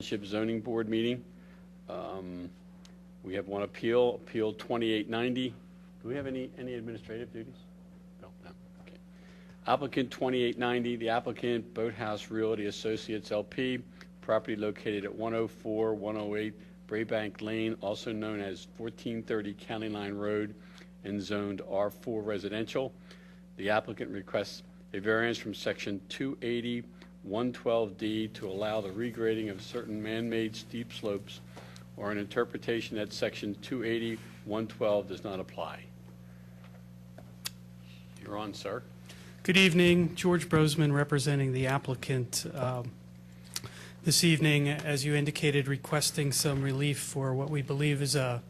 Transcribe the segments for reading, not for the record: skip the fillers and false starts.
Township Zoning Board meeting. We have one Appeal 2890. Do we have any administrative duties? No. Okay. Applicant 2890, the applicant Boathouse Realty Associates LP, property located at 104-108 Braybank Lane, also known as 1430 County Line Road, and zoned R4 residential. The applicant requests a variance from section 280-112D to allow the regrading of certain man-made steep slopes, or an interpretation that section 280-112 does not apply. You're on, sir. Good evening. George Brosman representing the applicant this evening, as you indicated, requesting some relief for what we believe is a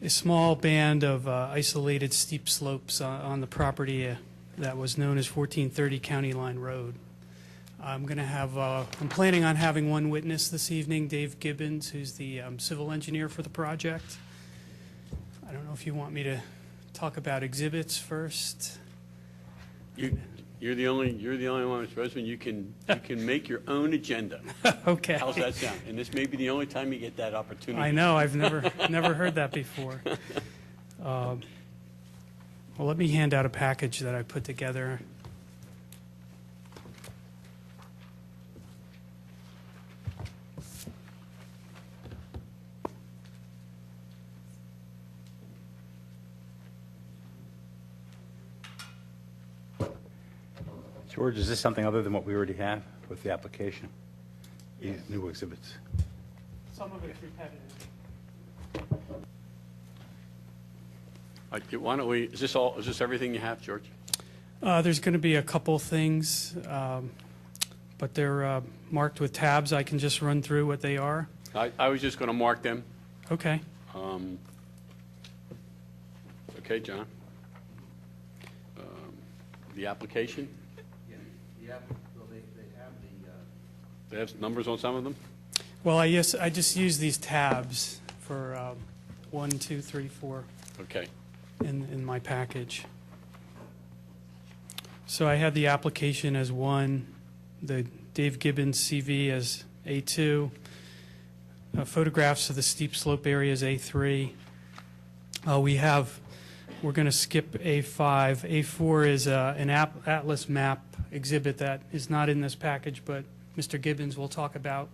small band of isolated steep slopes on the property that was known as 1430 County Line Road. I'm planning on having one witness this evening, Dave Gibbons, who's the civil engineer for the project. I don't know if you want me to talk about exhibits first. You're the only one, Mr. President. You can make your own agenda. Okay. How's that sound? And this may be the only time you get that opportunity. I know. I've never heard that before. Well, let me hand out a package that I put together. George, is this something other than what we already have with the application? These new exhibits? Some of it's repetitive. Why don't we? Is this everything you have, George? There's going to be a couple things, but they're marked with tabs. I can just run through what they are. I was just going to mark them. Okay. Okay, John. The application. They have numbers on some of them? Well, I just use these tabs for 1, 2, 3, 4 Okay. in my package. So I had the application as 1, the Dave Gibbons CV as A2, photographs of the steep slope area as A3. We're going to skip A5. A4 is an atlas map exhibit that is not in this package, but Mr. Gibbons will talk about.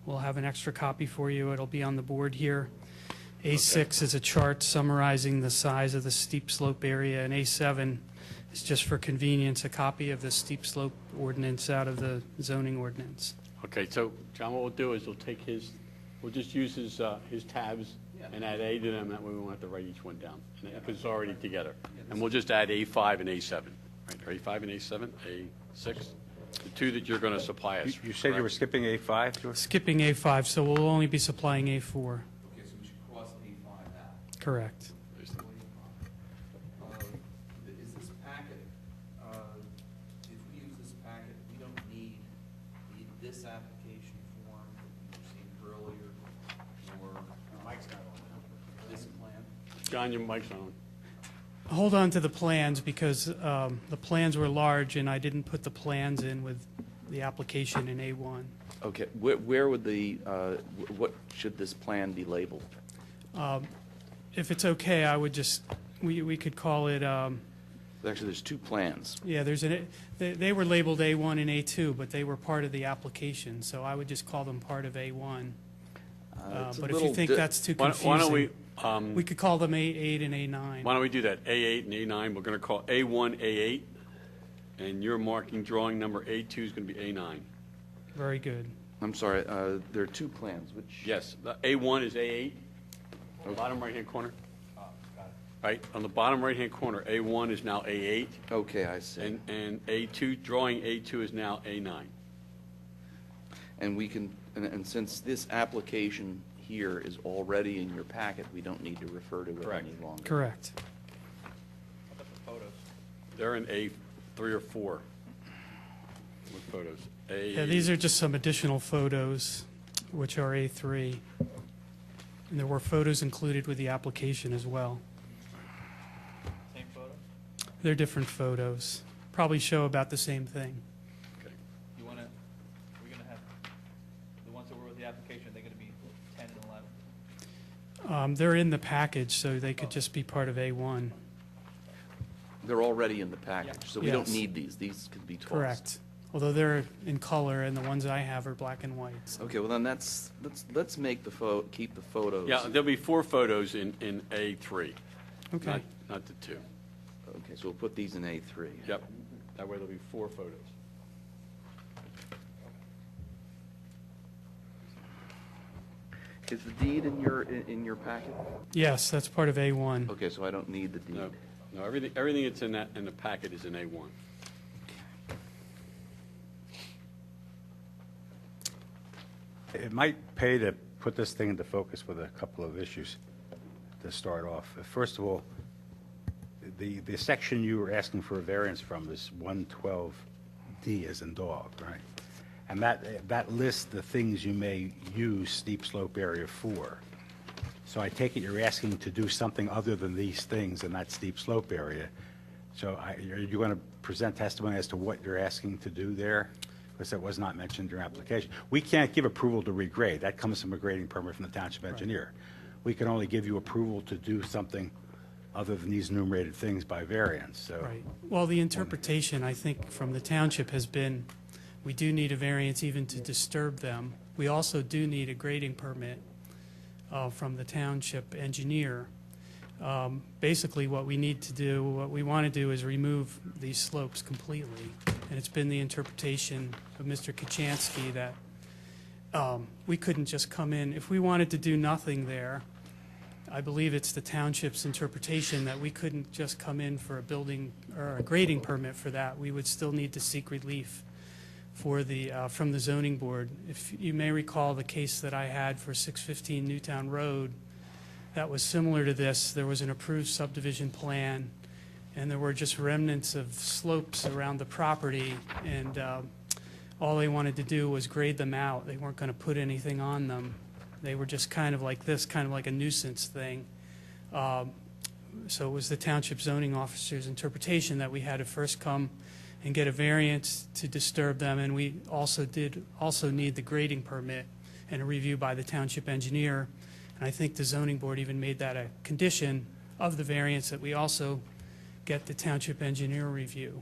We'll have an extra copy for you. It'll be on the board here. A6 is a chart summarizing the size of the steep slope area, and A7 is just for convenience, a copy of the steep slope ordinance out of the zoning ordinance. Okay, so John, what we'll do is we'll just use his tabs and add A to them. That way we won't have to write each one down. Because it's already together. And we'll just add A5 and A7. Right? Or A5 and A7, A6, the two that you're going to supply us. You said you were skipping A5, George? Skipping A5, so we'll only be supplying A4. Okay, so we should cross A5 out. Correct. Is this packet, if we use this packet, we don't need this application form that we received earlier, or this plan? John, your mic's on. Hold on to the plans because the plans were large and I didn't put the plans in with the application in A1. Okay, where would what should this plan be labeled? If it's okay, I would just, we could call it, Actually, there's two plans. yeah, they were labeled A1 and A2, but they were part of the application, so I would just call them part of A1. It's a But if little you think that's too Why confusing, don't we we could call them A8 and A9. Why don't we do that? A8 and A9. We're going to call A1 A8, and your marking drawing number A2 is going to be A9. Very good. I'm sorry, there are two plans, which... Yes, the A1 is A8, on the bottom right-hand corner. Right, on the bottom right-hand corner, A1 is now A8, Okay, I see. and A2, drawing A2 is now A9. And we can, and since this application here is already in your packet, we don't need to refer to it Correct. any longer. Correct. They're in A3 or 4. What photos? Yeah, these are just some additional photos, which are A3. And there were photos included with the application as well. Same photo? They're different photos. Probably show about the same thing. Okay. You want to, we're going to have the ones that were with the application application, are they going to be 10 and 11? They're in the package, so they could just be part of A1. They're already in the package, so we don't Yes. need these. These can be tossed. Correct. Although they're in color, and the ones I have are black and white. So. Okay, well then let's make the keep the photos. Yeah, there'll be 4 photos in A3, Okay. not the 2. Okay, so we'll put these in A3. Yep, that way there'll be 4 photos. Is the deed in your packet? Yes, that's part of A1. Okay, so I don't need the deed. No, everything that's in the packet is in A1. It might pay to put this thing into focus with a couple of issues to start off. First of all, the section you were asking for a variance from is 112D as in dog, right? And that lists the things you may use steep slope area for. So I take it you're asking to do something other than these things in that steep slope area. So are you going to present testimony as to what you're asking to do there? Because that was not mentioned in your application. We can't give approval to regrade. That comes from a grading permit from the township engineer. We can only give you approval to do something other than these enumerated things by variance, so. Right. Well, the interpretation, I think, from the township has been, we do need a variance even to disturb them. We also do need a grading permit from the township engineer. Basically, what we need to do, what we want to do is remove these slopes completely. And it's been the interpretation of Mr. Kachansky that we couldn't just come in. If we wanted to do nothing there, I believe it's the township's interpretation that we couldn't just come in for a building or a grading permit for that. We would still need to seek relief for the, from the zoning board. If you may recall the case that I had for 615 Newtown Road, that was similar to this. There was an approved subdivision plan, and there were just remnants of slopes around the property, and all they wanted to do was grade them out. They weren't going to put anything on them. They were just kind of like this, kind of like a nuisance thing. So it was the township zoning officer's interpretation that we had to first come and get a variance to disturb them, and we also need the grading permit and a review by the township engineer. And I think the zoning board even made that a condition of the variance, that we also get the township engineer review.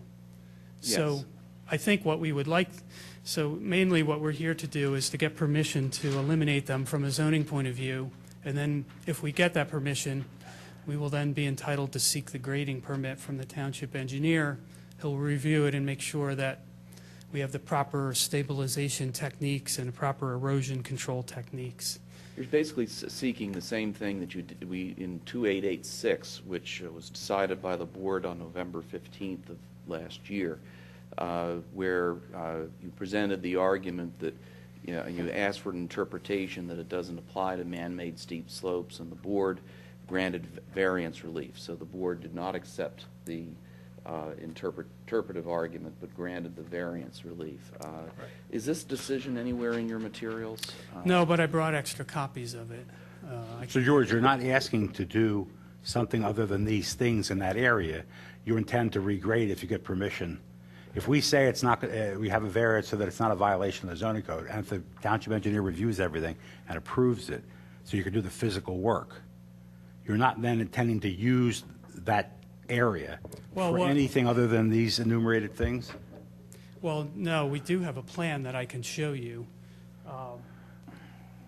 So Yes. I think what we would like, so mainly what we're here to do is to get permission to eliminate them from a zoning point of view. And then if we get that permission, we will then be entitled to seek the grading permit from the township engineer. He'll review it and make sure that we have the proper stabilization techniques and the proper erosion control techniques. You're basically seeking the same thing that in 2886, which was decided by the board on November 15th of last year, where you presented the argument that you asked for an interpretation that it doesn't apply to man-made steep slopes, and the board granted variance relief. So the board did not accept the interpretive argument, but granted the variance relief. Is this decision anywhere in your materials? No, but I brought extra copies of it. So George, you're not asking to do something other than these things in that area. You intend to regrade if you get permission. If we say it's not, we have a variance so that it's not a violation of the zoning code, and if the township engineer reviews everything and approves it, so you can do the physical work, you're not then intending to use that area Well, for what- anything other than these enumerated things? Well, no, we do have a plan that I can show you.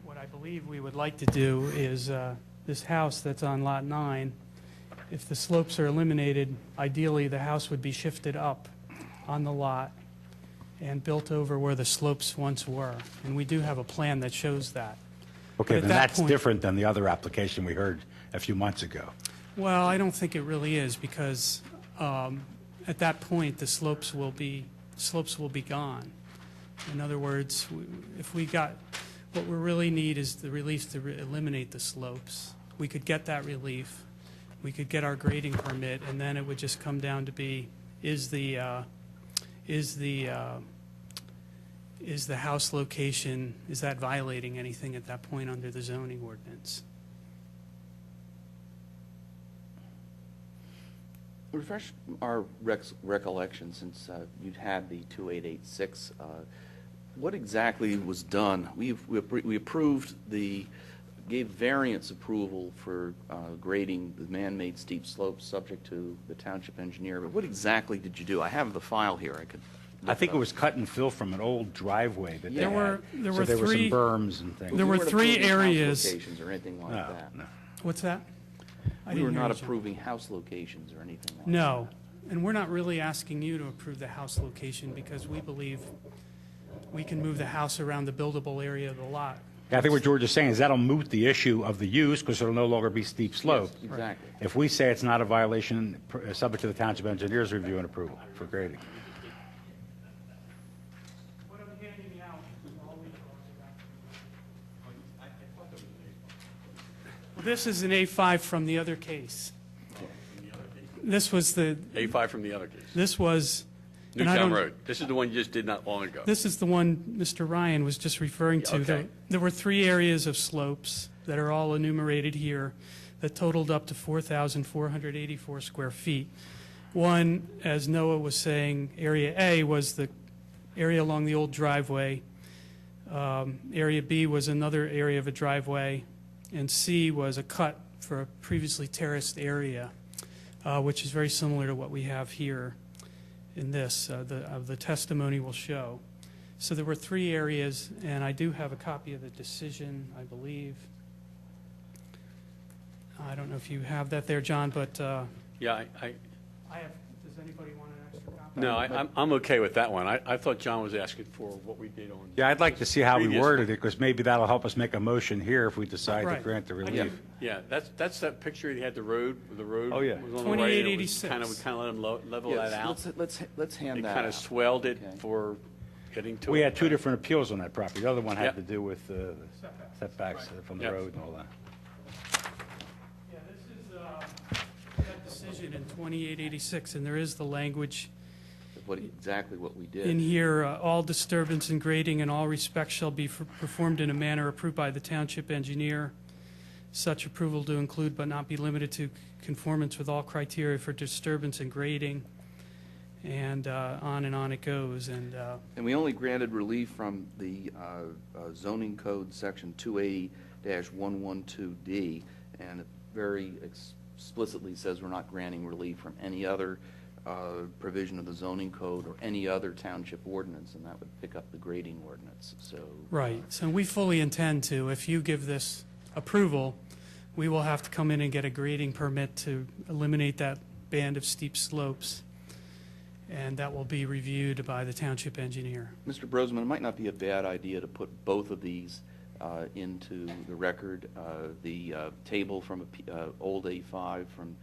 What I believe we would like to do is this house that's on Lot 9, if the slopes are eliminated, ideally the house would be shifted up on the lot and built over where the slopes once were. And we do have a plan that shows that. Okay, at then that that's point- different than the other application we heard a few months ago. Well, I don't think it really is, because at that point, the slopes will be gone. In other words, if we got, what we really need is the relief to eliminate the slopes. We could get that relief, we could get our grading permit, and then it would just come down to be, is the house location, is that violating anything at that point under the zoning ordinance? Refresh our recollection, since you'd had the 2886 What exactly was done? We approved gave variance approval for grading the man-made steep slopes subject to the township engineer, but what exactly did you do? I have the file here, I could. I think it was cut and fill from an old driveway that they There had. there So were there were some three- berms and things. There were We weren't three approving house areas. locations or anything like No, that. no. What's that? I We didn't were hear not you, John. approving house locations or anything like that. No, and we're not really asking you to approve the house location because we believe we can move the house around the buildable area of the lot. Yeah, I think what George is saying is that'll moot the issue of the use because it'll no longer be steep slope. Exactly. If we say it's not a violation, subject to the township engineer's review and approval for grading. What I'm handing out is all we Well, this is an A5 from the other case. This was the, A5 from the other case. this was, and I Newtown don't- Road. This is the one you just did not long ago. this is the one Mr. Ryan was just referring to. Okay. There were three areas of slopes that are all enumerated here that totaled up to 4,484 square feet. One, as Noah was saying, Area A was the area along the old driveway. Area B was another area of a driveway. And C was a cut for a previously terraced area, which is very similar to what we have here in this, the testimony will show. So there were three areas, and I do have a copy of the decision, I believe. I don't know if you have that there, John, but Yeah, I have, does anybody want an extra copy? no, I'm okay with that one. I thought John was asking for what we did on. Yeah, I'd like to see how we Previous worded one. it because maybe that'll help us make a motion here if we decide to Right. grant the I relief. can- Yeah, that's that picture. He had the road. The road Oh, yeah. was on the right. and it was 2886. Kind of, we kind of let him level Yes, that out. let's hand It that kind of out. swelled it Okay. for getting to it. We had two different appeals on that property. The other one had Yep. to do with setbacks from the Yep. road and all that. Yeah, this is that decision in 2886, and there is the language Exactly what we did. in here, all disturbance and grading in all respects shall be performed in a manner approved by the township engineer. Such approval to include but not be limited to conformance with all criteria for disturbance and grading, and on it goes. And And we only granted relief from the zoning code section 280-112D, and it very explicitly says we're not granting relief from any other provision of the zoning code or any other township ordinance, and that would pick up the grading ordinance, so. right, so we fully intend to, if you give this approval, we will have to come in and get a grading permit to eliminate that band of steep slopes, and that will be reviewed by the township engineer. Mr. Brosman, it might not be a bad idea to put both of these into the record. The table from old A5 from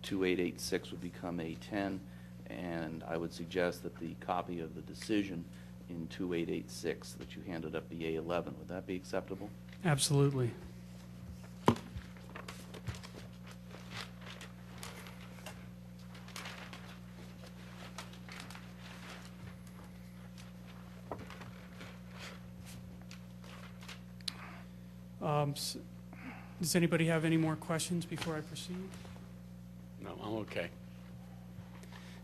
2886 would become A10, and I would suggest that the copy of the decision in 2886 that you handed up be A11. Would that be acceptable? Absolutely. Does anybody have any more questions before I proceed? No, I'm okay.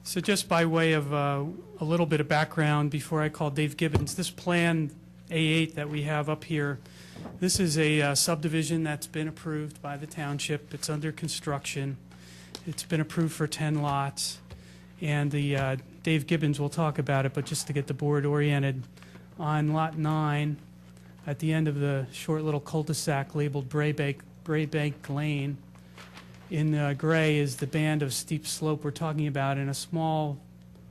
So just by way of a little bit of background before I call Dave Gibbons, this plan A8 that we have up here, this is a subdivision that's been approved by the township. It's under construction. It's been approved for 10 lots. And the Dave Gibbons will talk about it, but just to get the board oriented, on Lot 9, at the end of the short little cul-de-sac labeled Braybank Lane, in gray is the band of steep slope we're talking about, and a small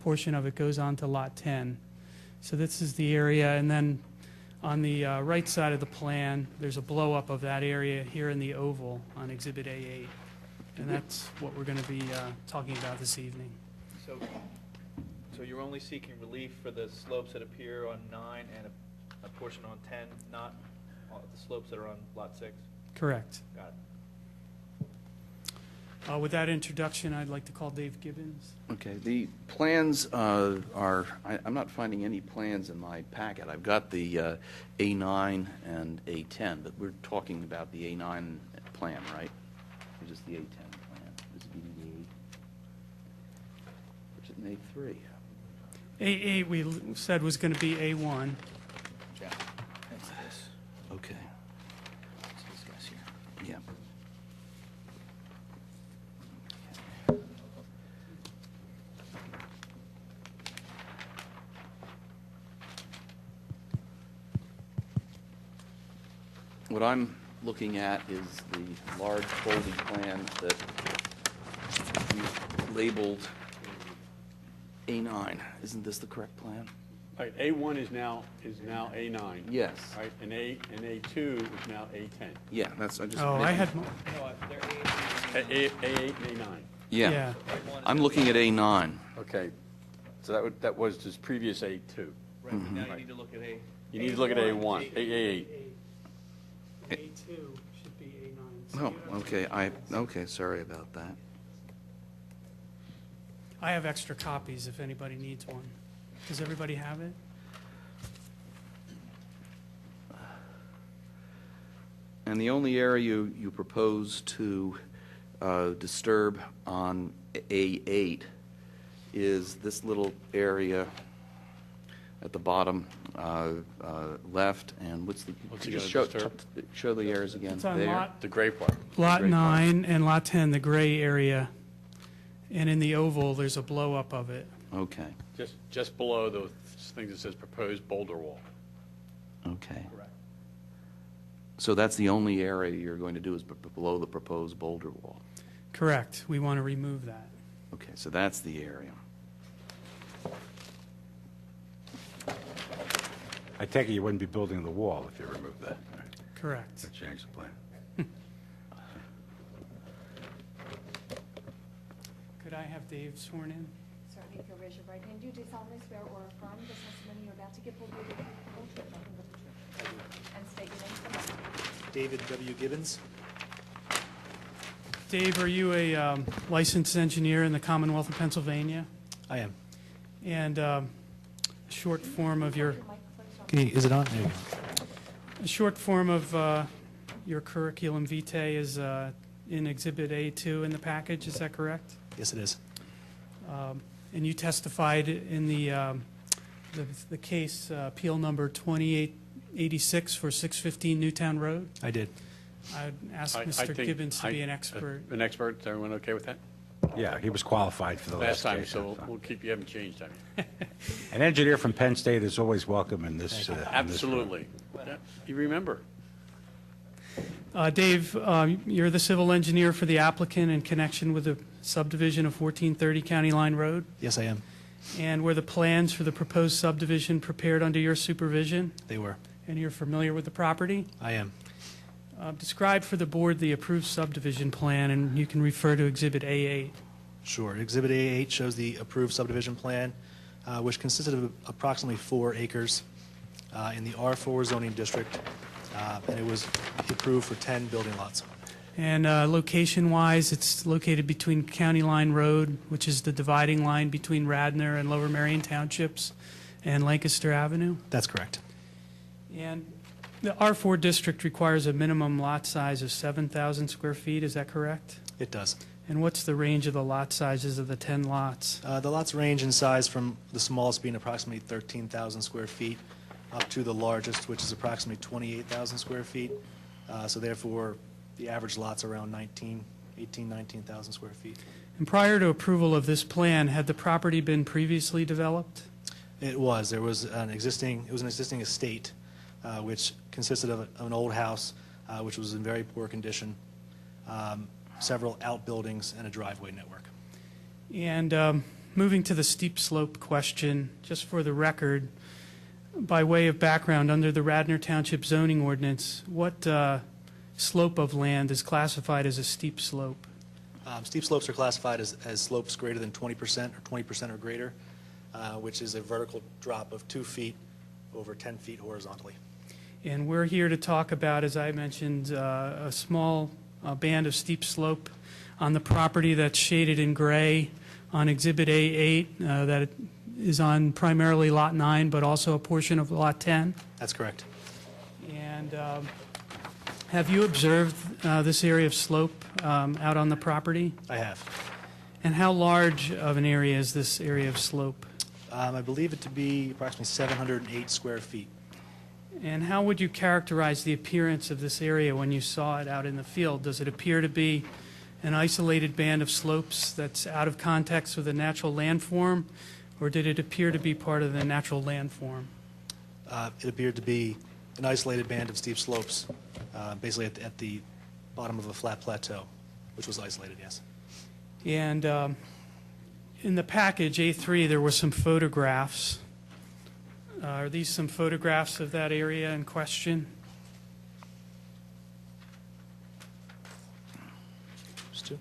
portion of it goes on to Lot 10. So this is the area, and then on the right side of the plan, there's a blow-up of that area here in the oval on Exhibit A8. And that's what we're going to be talking about this evening. So you're only seeking relief for the slopes that appear on 9 and a portion on 10, not all the slopes that are on Lot 6? Correct. Got it. With that introduction, I'd like to call Dave Gibbons. Okay, the plans I'm not finding any plans in my packet. I've got the A9 and A10, but we're talking about the A9 plan, right? Or just the A10 plan? This is the A8. Which is an A3. A8 we said was going to be A1. Yeah. What I'm looking at is the large folding plan that we labeled A9. Isn't this the correct plan? Right, A1 is now A9. Yes. Right, and A2 is now A10. Yeah, that's, I just. Oh, I had, No, they're A8. A8 and A9. Yeah. yeah. I'm looking at A9. Okay, so that was this previous A2. Right, but now you need to look at A. You need to look at A1, A8. A2 should be A9. Oh, okay, okay, sorry about that. I have extra copies if anybody needs one. Does everybody have it? And the only area you propose to disturb on A8 is this little area at the bottom left, and what's the, What's could it you gonna just disturb? show the areas again? It's on There. lot, The gray part. lot Gray part. 9 and lot 10, the gray area. And in the oval, there's a blow-up of it. Okay, Just below the thing that says proposed boulder wall. okay. Correct. So that's the only area you're going to do is below the proposed boulder wall? Correct. We want to remove that. Okay, so that's the area. I take it you wouldn't be building the wall if you removed that. Correct. That changed the plan. Could I have Dave sworn in? Certainly, if you'll raise your right hand, do you solemnly swear or affirm the testimony you're about to give will be the truth, the whole truth, nothing but the truth? And state your name for the record. David W. Gibbons. Dave, are you a licensed engineer in the Commonwealth of Pennsylvania? I am. And a short form of your, Your microphone's on. Is it on? There you go. a short form of your curriculum vitae is in Exhibit A2 in the package, is that correct? Yes, it is. And you testified in the case, appeal number 2886 for 615 Newtown Road. I did. I'd ask I Mr. think Gibbons to be an expert. An expert, is everyone okay with that? Yeah, he was qualified for the Last last time, case. so we'll keep, you haven't changed, have you? An engineer from Penn State is always welcome in this. in this room. Absolutely. Yeah, you remember. Dave, you're the civil engineer for the applicant in connection with the subdivision of 1430 County Line Road? Yes, I am. And were the plans for the proposed subdivision prepared under your supervision? They were. And you're familiar with the property? I am. Describe for the board the approved subdivision plan, and you can refer to Exhibit A8. Sure. Exhibit A8 shows the approved subdivision plan, which consisted of approximately 4 acres in the R4 zoning district, and it was approved for 10 building lots. And location-wise, it's located between County Line Road, which is the dividing line between Radnor and Lower Merion Townships, and Lancaster Avenue. That's correct. And the R4 district requires a minimum lot size of 7,000 square feet, is that correct? It does. And what's the range of the lot sizes of the 10 lots? The lots range in size from the smallest being approximately 13,000 square feet up to the largest, which is approximately 28,000 square feet. So therefore, the average lot's around 19,000 square feet. And prior to approval of this plan, had the property been previously developed? It was. There was an existing estate, which consisted of an old house, which was in very poor condition, several outbuildings, and a driveway network. And moving to the steep slope question, just for the record, by way of background, under the Radnor Township zoning ordinance, what slope of land is classified as a steep slope? Steep slopes are classified as slopes greater than 20% or 20% or greater, which is a vertical drop of 2 feet over 10 feet horizontally. And we're here to talk about, as I mentioned, a small band of steep slope on the property that's shaded in gray on Exhibit A8 that is on primarily Lot 9, but also a portion of Lot 10. That's correct. And have you observed this area of slope out on the property? I have. And how large of an area is this area of slope? I believe it to be approximately 708 square feet. And how would you characterize the appearance of this area when you saw it out in the field? Does it appear to be an isolated band of slopes that's out of context with a natural landform, or did it appear to be part of the natural landform? It appeared to be an isolated band of steep slopes, basically at the bottom of a flat plateau, which was isolated, yes. And in the package, A3, there were some photographs. Are these some photographs of that area in question? Just two?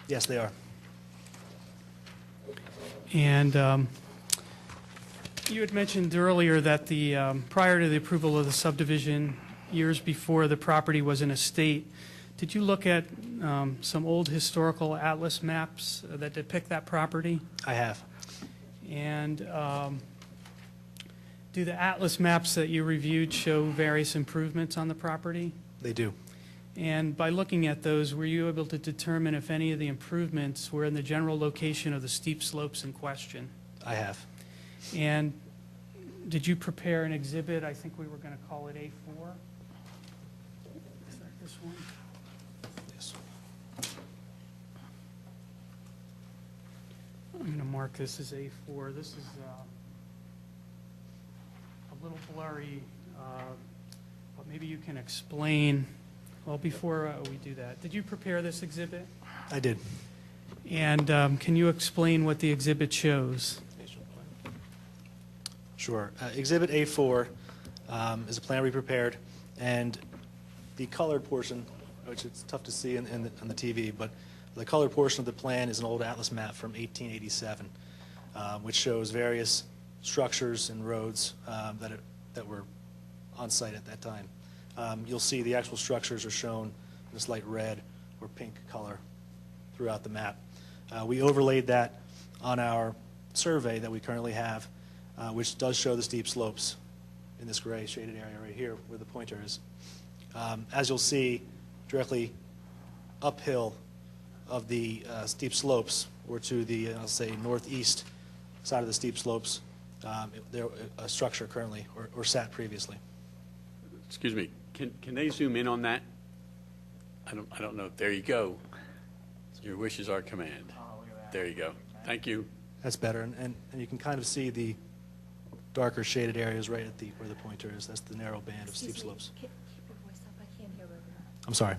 Yes, they are. And you had mentioned earlier that prior to the approval of the subdivision, years before the property was an estate, did you look at some old historical atlas maps that depict that property? I have. And do the atlas maps that you reviewed show various improvements on the property? They do. And by looking at those, were you able to determine if any of the improvements were in the general location of the steep slopes in question? I have. And did you prepare an exhibit? I think we were going to call it A4. Is that this one? Yes. I'm going to mark this as A4. This is a little blurry, but maybe you can explain. Well, before we do that, did you prepare this exhibit? I did. And can you explain what the exhibit shows? Sure. Exhibit A4 is a plan we prepared, and the colored portion, which it's tough to see on the TV, but the colored portion of the plan is an old atlas map from 1887, which shows various structures and roads that were on site at that time. You'll see the actual structures are shown in this light red or pink color throughout the map. We overlaid that on our survey that we currently have, which does show the steep slopes in this gray shaded area right here where the pointer is. As you'll see, directly uphill of the steep slopes, or to the, I'll say, northeast side of the steep slopes, there a structure currently, or sat previously. Excuse me, can they zoom in on that? I don't know. There you go. Your wish is our command. There you go. Thank you. That's better, and you can kind of see the darker shaded areas right at where the pointer is. That's the narrow band of steep Excuse me, slopes. keep your voice up, I can't hear very well. I'm sorry.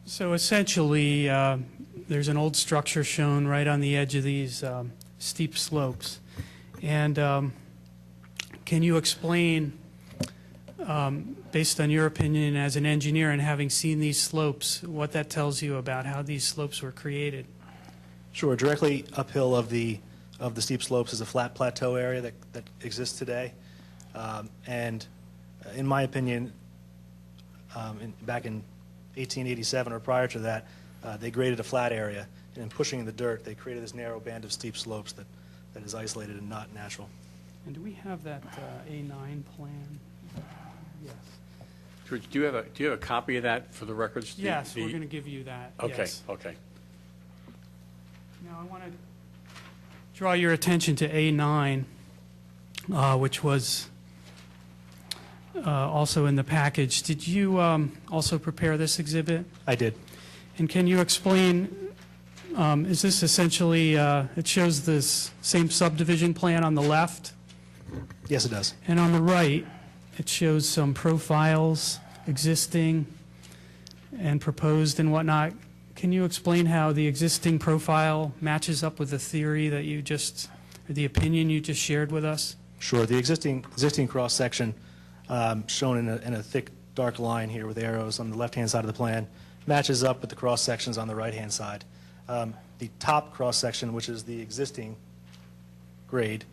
So essentially, there's an old structure shown right on the edge of these steep slopes. And can you explain, based on your opinion as an engineer and having seen these slopes, what that tells you about how these slopes were created? Sure. Directly uphill of the steep slopes is a flat plateau area that exists today. And in my opinion, back in 1887 or prior to that, they graded a flat area, and in pushing the dirt, they created this narrow band of steep slopes that is isolated and not natural. And do we have that A9 plan? Yes. George, do you have a copy of that for the records? Yes, we're going to give you that. Okay, Yes. okay. Now, I want to draw your attention to A9, which was also in the package. Did you also prepare this exhibit? I did. And can you explain, is this essentially, it shows this same subdivision plan on the left, Yes, it does. and on the right, it shows some profiles, existing and proposed and whatnot. Can you explain how the existing profile matches up with the theory that you just, or the opinion you just shared with us? Sure. The existing cross-section shown in a thick, dark line here with arrows on the left-hand side of the plan matches up with the cross-sections on the right-hand side. The top cross-section, which is the existing grade,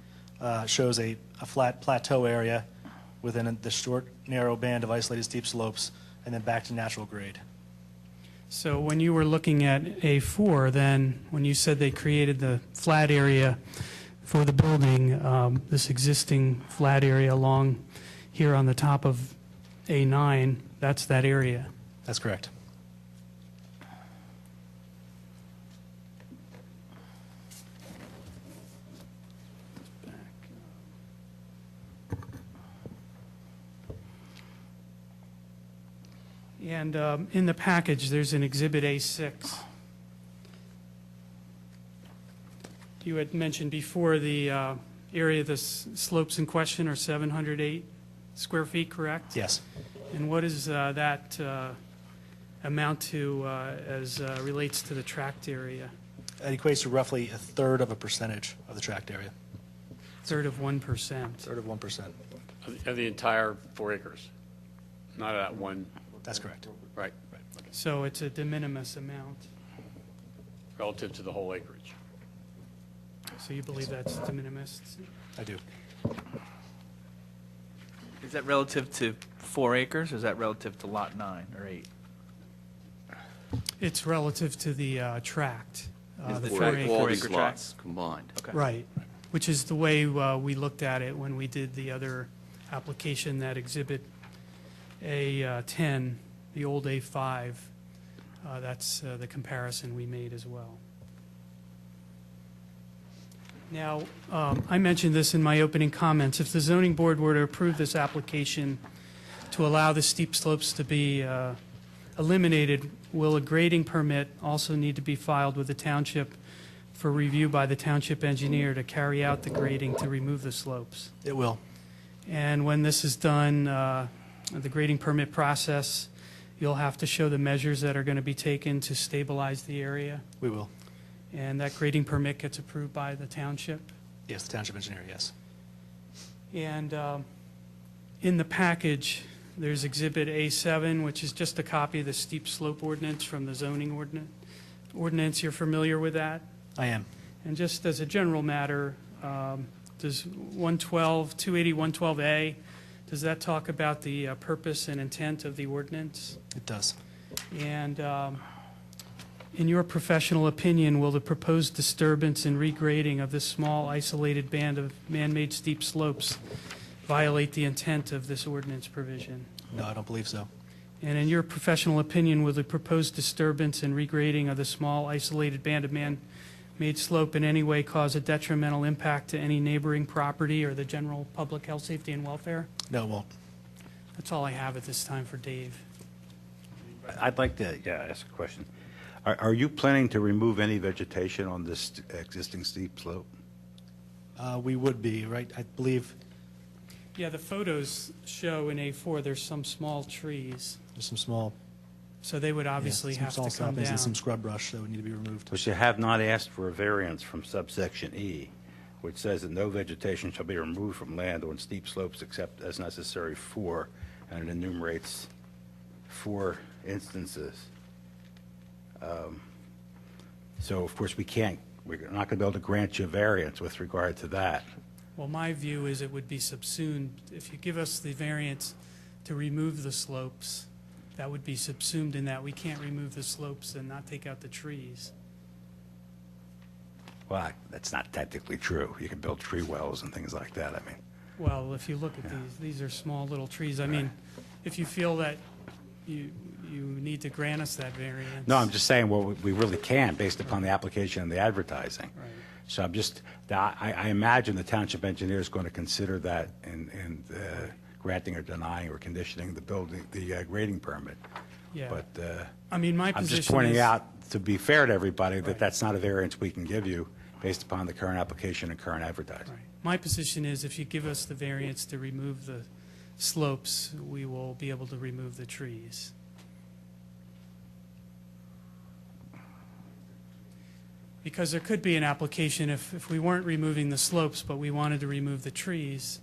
shows a flat plateau area within the short, narrow band of isolated steep slopes, and then back to natural grade. So when you were looking at A4, then, when you said they created the flat area for the building, this existing flat area along here on the top of A9, that's that area? That's correct. And in the package, there's an Exhibit A6. You had mentioned before the area of the slopes in question are 708 square feet, correct? Yes. And what does that amount to as relates to the tract area? It equates to roughly a third of a percentage of the tract area. Third of 1%. Third of 1%. Of the entire 4 acres? Not that one, That's correct. right, So it's a de minimis amount. relative to the whole acreage. So you believe that's de minimis? I do. Is that relative to 4 acres, or is that relative to lot 9 or 8? It's relative to the tract, the For 4 all acres. these 4-acre lots combined. Okay. Right, which is the way we looked at it when we did the other application, that Exhibit A10, the old A5. That's the comparison we made as well. Now, I mentioned this in my opening comments. If the zoning board were to approve this application to allow the steep slopes to be eliminated, will a grading permit also need to be filed with the township for review by the township engineer to carry out the grading to remove the slopes? It will. And when this is done, the grading permit process, you'll have to show the measures that are going to be taken to stabilize the area, We will. and that grading permit gets approved by the township. Yes, the township engineer, yes. And in the package, there's Exhibit A7, which is just a copy of the steep slope ordinance from the zoning ordinance. You're familiar with that? I am. And just as a general matter, does 280-112A, does that talk about the purpose and intent of the ordinance? It does. And in your professional opinion, will the proposed disturbance and regrading of this small isolated band of man-made steep slopes violate the intent of this ordinance provision? No, I don't believe so. And in your professional opinion, will the proposed disturbance and regrading of the small isolated band of man-made slope in any way cause a detrimental impact to any neighboring property or the general public health, safety, and welfare? No, it won't. That's all I have at this time for Dave. I'd like to, ask a question. Are you planning to remove any vegetation on this existing steep slope? We would be, right? I believe Yeah, the photos show in A4, there's some small trees, there's some small, so they would obviously some have small to come saplings down. and some scrub brush that would need to be removed. But you have not asked for a variance from subsection E, which says that no vegetation shall be removed from land on steep slopes except as necessary for, and it enumerates 4 instances. So, of course, we're not going to be able to grant you a variance with regard to that. Well, my view is it would be subsumed, if you give us the variance to remove the slopes, that would be subsumed in that we can't remove the slopes and not take out the trees. Well, that's not technically true. You can build tree wells and things like that, I mean. Well, if you look at these are small little trees. I mean, if you feel that you need to grant us that variance. No, I'm just saying, well, we really can, based upon the application and the advertising. Right. So I'm just, I imagine the township engineer is going to consider that in granting or denying or conditioning the grading permit. Yeah. But I mean, my I'm position just pointing is- out, to be fair to everybody, that Right. that's not a variance we can give you based upon the current application and current advertising. Right. My position is if you give us the variance to remove the slopes, we will be able to remove the trees. Because there could be an application, if we weren't removing the slopes, but we wanted to remove the trees,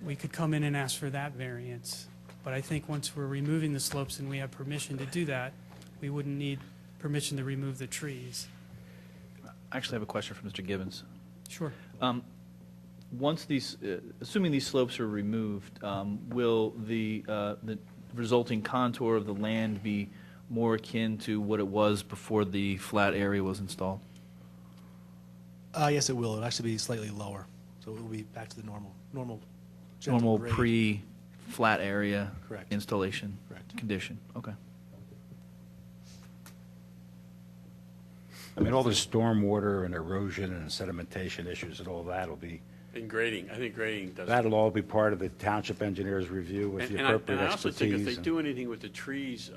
we could come in and ask for that variance. But I think once we're removing the slopes and we have permission to do that, we wouldn't need permission to remove the trees. I actually have a question for Mr. Gibbons. Sure. Once these, assuming these slopes are removed, will the resulting contour of the land be more akin to what it was before the flat area was installed? Yes, it will. It'll actually be slightly lower, so it will be back to the normal gentle Normal grade. pre-flat area Correct. installation Correct. condition? Okay. I mean, all the stormwater and erosion and sedimentation issues and all that will be In grading, I think grading does. That'll all be part of the township engineer's review with the appropriate And I also think if they expertise. do anything with the trees,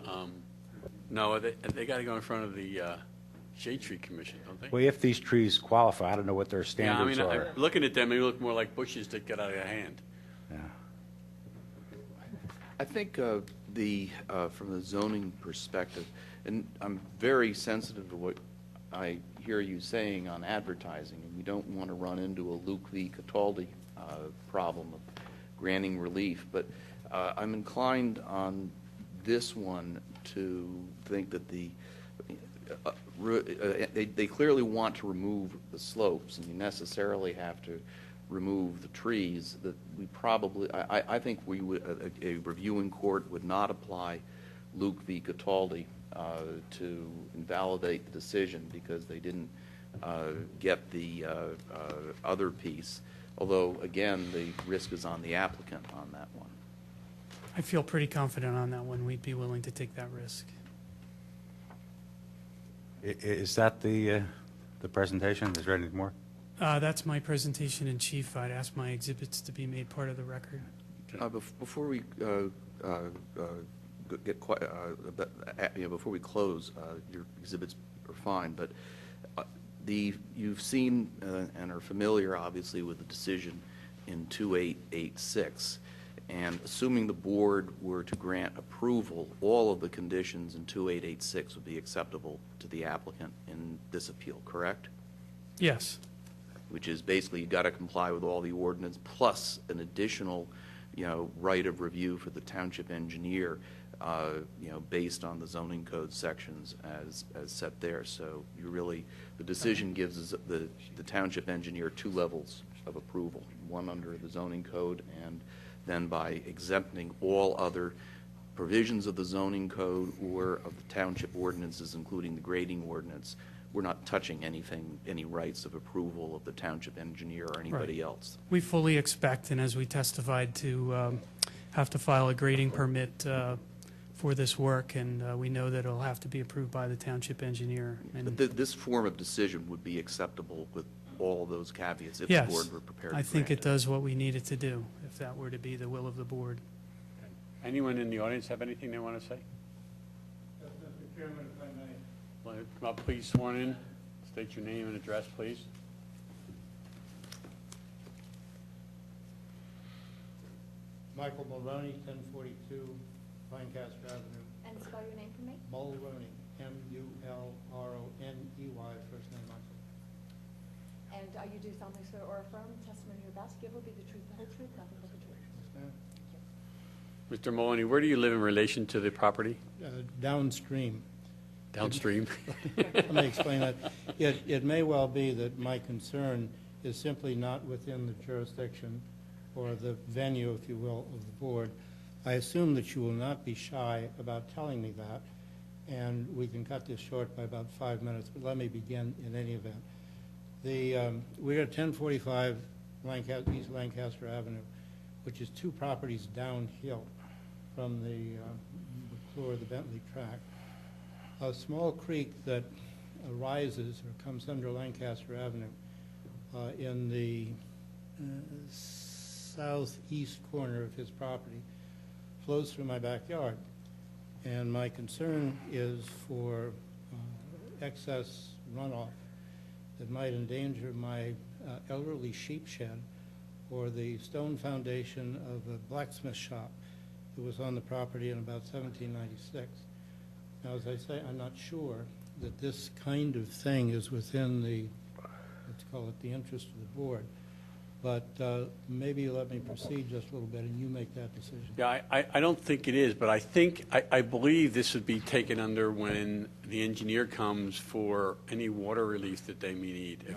no, they got to go in front of the Shade Tree Commission, don't they? Well, if these trees qualify, I don't know what their Yeah, I standards mean, are. looking at them, they look more like bushes that get out of your hand. Yeah. I think from the zoning perspective, and I'm very sensitive to what I hear you saying on advertising, and we don't want to run into a Luke v. Cataldi problem of granting relief, but I'm inclined on this one to think that they clearly want to remove the slopes, and you necessarily have to remove the trees. That we probably, I think we would, a reviewing court would not apply Luke v. Cataldi to invalidate the decision because they didn't get the other piece. Although, again, the risk is on the applicant on that one. I feel pretty confident on that one. We'd be willing to take that risk. Is that the presentation? Is there anything more? That's my presentation in chief. I'd ask my exhibits to be made part of the record. Before we before we close, your exhibits are fine, but you've seen and are familiar, obviously, with the decision in 2886, and assuming the board were to grant approval, all of the conditions in 2886 would be acceptable to the applicant in this appeal, correct? Yes. Which is basically you got to comply with all the ordinance plus an additional, right of review for the township engineer, based on the zoning code sections as set there. So you really, the decision gives us the township engineer two levels of approval, one under the zoning code, and then by exempting all other provisions of the zoning code or of the township ordinances, including the grading ordinance, we're not touching anything, any rights of approval of the township engineer or anybody else. We fully expect, and as we testified, to have to file a grading permit for this work, and we know that it'll have to be approved by the township engineer. And But this form of decision would be acceptable with all those caveats if the yes, board were prepared to I think grant it does what we need it to do, if that were to be the will of the board. Anyone in the audience have anything they want to say? Mr. Chairman, if I may. Want to come up, please, sworn in? State your name and address, please. Michael Mulroney, 1042 Lancaster Avenue. And spell your name for me? Mulroney, M-U-L-R-O-N-E-Y, first name Michael. And you do solemnly swear or affirm the testimony you're about to give will be the truth, the whole truth, nothing but the truth? Yes, ma'am. Mr. Maloney, where do you live in relation to the property? Downstream. Downstream? Let me explain that. It may well be that my concern is simply not within the jurisdiction or the venue, if you will, of the board. I assume that you will not be shy about telling me that, and we can cut this short by about 5 minutes, but let me begin in any event. We're at 1045 East Lancaster Avenue, which is two properties downhill from the floor of the Bentley track. A small creek that arises or comes under Lancaster Avenue in the southeast corner of his property flows through my backyard. And my concern is for excess runoff that might endanger my elderly sheep shed or the stone foundation of a blacksmith shop that was on the property in about 1796. Now, as I say, I'm not sure that this kind of thing is within the, let's call it the interest of the board, but maybe you let me proceed just a little bit and you make that decision. Yeah, I don't think it is, but I believe this would be taken under when the engineer comes for any water relief that they may need.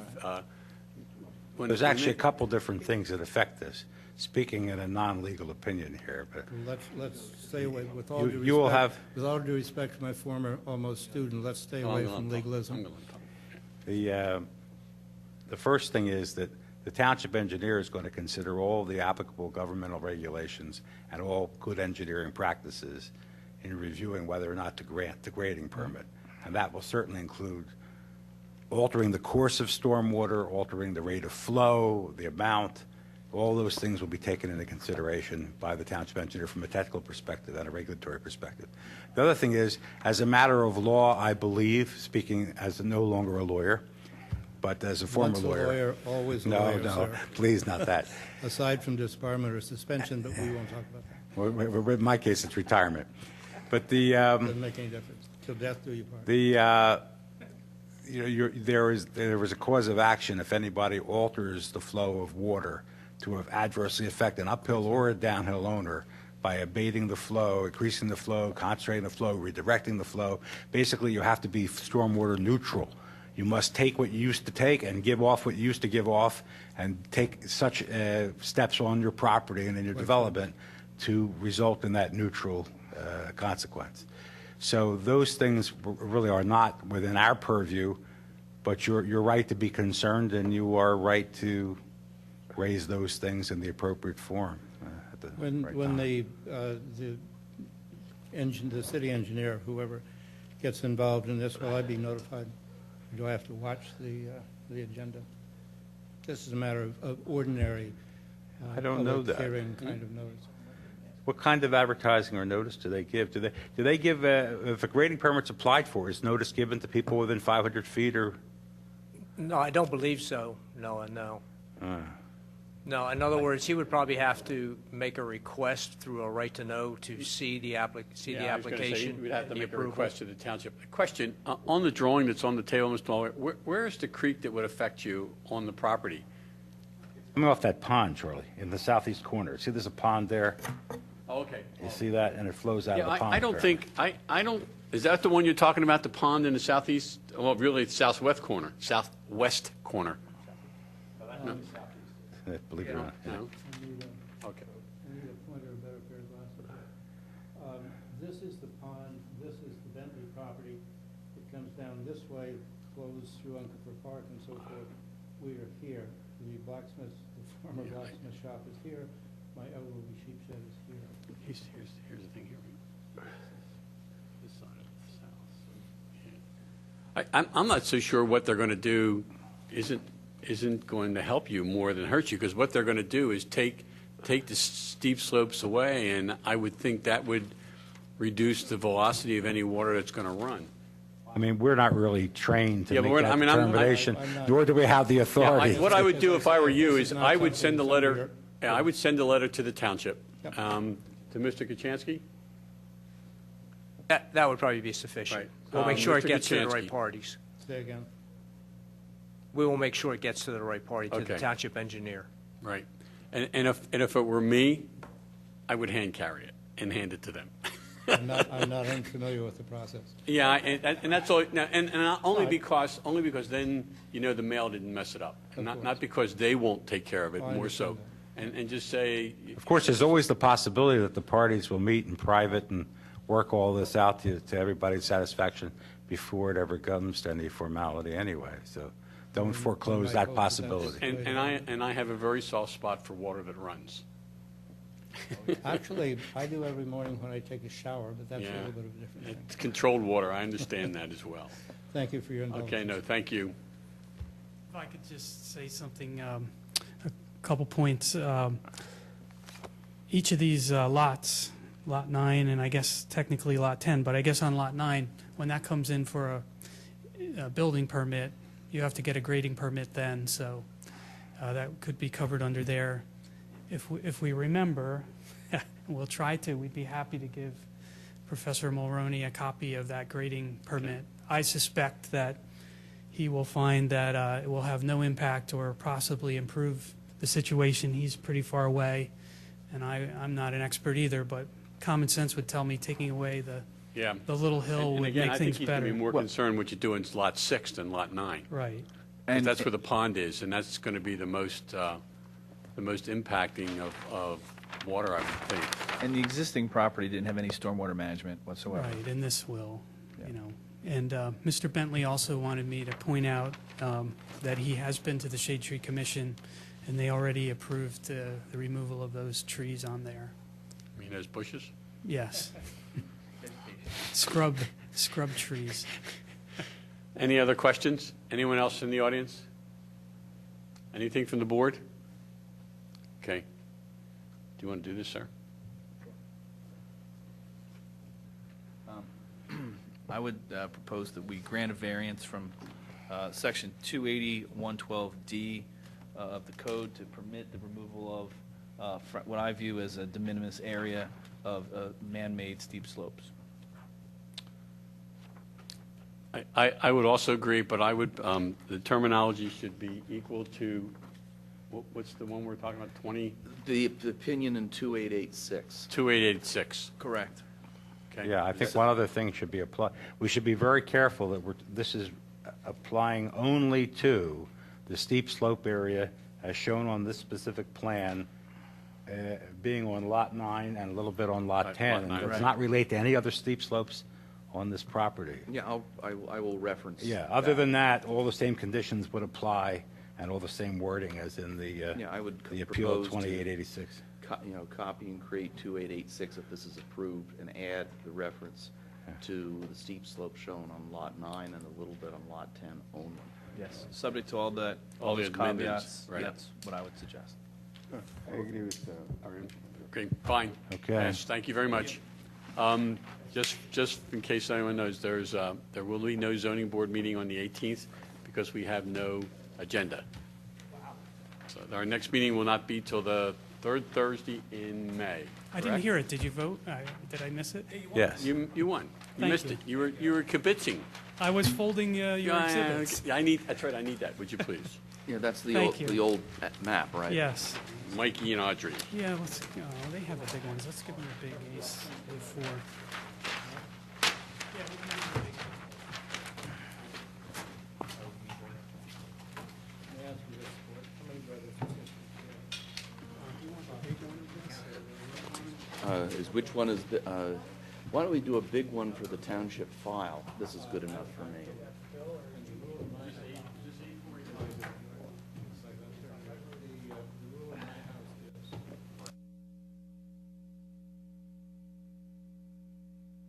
There's actually a couple different things that affect this, speaking in a non-legal opinion here, but Let's stay away, with all due respect. you will have- With all due respect to my former almost student, let's stay away from legalism. the first thing is that the township engineer is going to consider all the applicable governmental regulations and all good engineering practices in reviewing whether or not to grant the grading permit. And that will certainly include altering the course of stormwater, altering the rate of flow, the amount, all those things will be taken into consideration by the township engineer from a technical perspective and a regulatory perspective. The other thing is, as a matter of law, I believe, speaking as no longer a lawyer, but as a former Once a lawyer, always a No, lawyer, no, sir. please, not that. Aside from disbarment or suspension, but we won't talk about that. Well, in my case, it's retirement. But the, Doesn't make any difference. Till death do you part. there is a cause of action if anybody alters the flow of water to adversely affect an uphill or a downhill owner by abating the flow, increasing the flow, concentrating the flow, redirecting the flow. Basically, you have to be stormwater neutral. You must take what you used to take and give off what you used to give off, and take such steps on your property and in your development to result in that neutral consequence. So those things really are not within our purview, but you're right to be concerned, and you are right to raise those things in the appropriate form at the right When time. the city engineer, whoever gets involved in this, will I be notified? Do I have to watch the agenda? This is a matter of ordinary I don't know public that. hearing kind of notice. What kind of advertising or notice do they give? Do they give, if a grading permit's applied for, is notice given to people within 500 feet or? No, I don't believe so, Noah, no. No, in other words, he would probably have to make a request through a right to know to see the Yeah, I was gonna say, application. we'd have to the make a approval. request to the township. A question, on the drawing that's on the table, Mr. Muller, where is the creek that would affect you on the property? Coming off that pond, Charlie, in the southeast corner. See, there's a pond there. Oh, okay. You see that? And it flows out of Yeah, the pond. I don't apparently. think, I don't, is that the one you're talking about, the pond in the southeast, well, really, it's southwest corner, southwest corner? Believe it or not. No? Okay. I need a pointer, a better pair of glasses. This is the pond, this is the Bentley property. It comes down this way, flows through Uncle Park and so forth. We are here. The blacksmith, the former blacksmith shop is here. My elderly sheep shed is here. Here's the thing here. This side of the south. I'm not so sure what they're going to do isn't going to help you more than hurt you, because what they're going to do is take the steep slopes away, and I would think that would reduce the velocity of any water that's going to run. I mean, we're not really trained to Yeah, but make we're- that I'm determination, I'm not- nor do we have the Yeah, authority. what I would do if I were you This is is not I would something send a some of letter, your- yeah, I would send a letter to the township, Yep. to Mr. Kachansky. That would probably be sufficient. Right. We'll make sure it Mr. gets to the Kachansky. right parties. Say again. We will make sure it gets to the right party, to the Okay. township engineer. Right. And if it were me, I would hand carry it and hand it to them. I'm not unfamiliar with the process. Yeah, and that's all, now, and only because then, the mail didn't mess it up. Of Not course. because they won't take care of it, Oh, I more so. understand And just say, Of course, there's always the possibility that the parties will meet in private and work all this out to everybody's satisfaction before it ever comes to any formality anyway. So don't foreclose that possibility. and I have a very soft spot for water that runs. Actually, I do every morning when I take a shower, but that's a Yeah. little bit of a different thing. It's controlled water, I understand that as well. Thank you for your indulgence. Okay, no, thank you. If I could just say something, a couple points. Each of these lots, Lot 9 and I guess technically Lot 10, but I guess on Lot 9, when that comes in for a building permit, you have to get a grading permit then, so that could be covered under there. If we remember, we'll try to, we'd be happy to give Professor Mulroney a copy of that grading permit. I suspect that he will find that it will have no impact or possibly improve the situation. He's pretty far away, and I'm not an expert either, but common sense would tell me taking away Yeah. the little hill And would again, make I things think he's going to better. be more concerned what you do in Lot 6 than Lot 9. Right. 'Cause that's where the pond is, and that's going to be the most impacting of water, I would think. And the existing property didn't have any stormwater management whatsoever. Right, and this will, And Mr. Bentley also wanted me to point out that he has been to the Shade Tree Commission, and they already approved the removal of those trees on there. I mean, those bushes? Yes. Scrub trees. Any other questions? Anyone else in the audience? Anything from the board? Okay. you want to do this, sir? I would propose that we grant a variance from Section 280-112D of the code to permit the removal of what I view as a de minimis area of man-made steep slopes. I would also agree, but I would, the terminology should be equal to, what's the one we're talking about, The opinion in 2886. 2886? Correct. Okay. Yeah, I think one other thing should be applied. We should be very careful that this is applying only to the steep slope area as shown on this specific plan, being on Lot 9 and a little bit on Lot Lot 10. 9, It does right. not relate to any other steep slopes on this property. Yeah, I will reference. Yeah, other than that, all the same conditions would apply and all the same wording as in the Yeah, I would the appeal of propose to 2886. Copy and create 2886 if this is approved, and add the reference to the steep slope shown on Lot 9 and a little bit on Lot 10 only. Yes, subject to all that, All all the those amendments, caveats. right. That's what I would suggest. I agree with Okay, fine. Okay. Yes, thank you very much. Just in case anyone knows, there will be no zoning board meeting on the 18th because we have no agenda. So our next meeting will not be till the third Thursday in May. I didn't hear it. Did you vote? Did I miss it? Yes. You won. You Thank missed you. it. You were kibitzing. I was folding your exhibits. That's right, I need that, would you please? Yeah, that's Thank you. the old map, right? Yes. Mikey and Audrey. Yeah, they have the big ones. Let's give them the big Ace A4. Which one is the, why don't we do a big one for the township file? This is good enough for me.